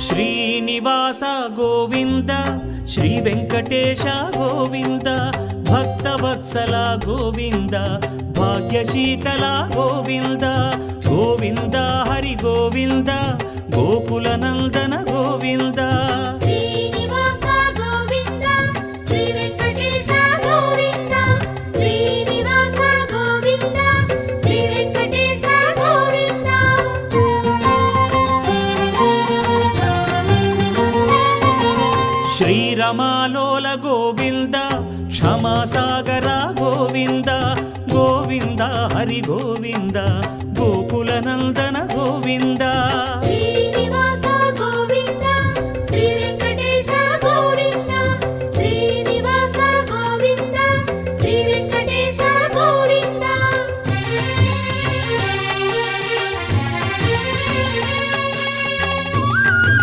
Srinivasa Govinda Shri Venkatesha Govinda Bhaktavatsala Govinda భాగ్యశీతల Govinda Govinda Hari Govinda Gokula Nandana Govinda శ్రీరమాలోల Govinda క్షమాసాగర Govinda Govinda Hari Govinda Gokula Nandana Govinda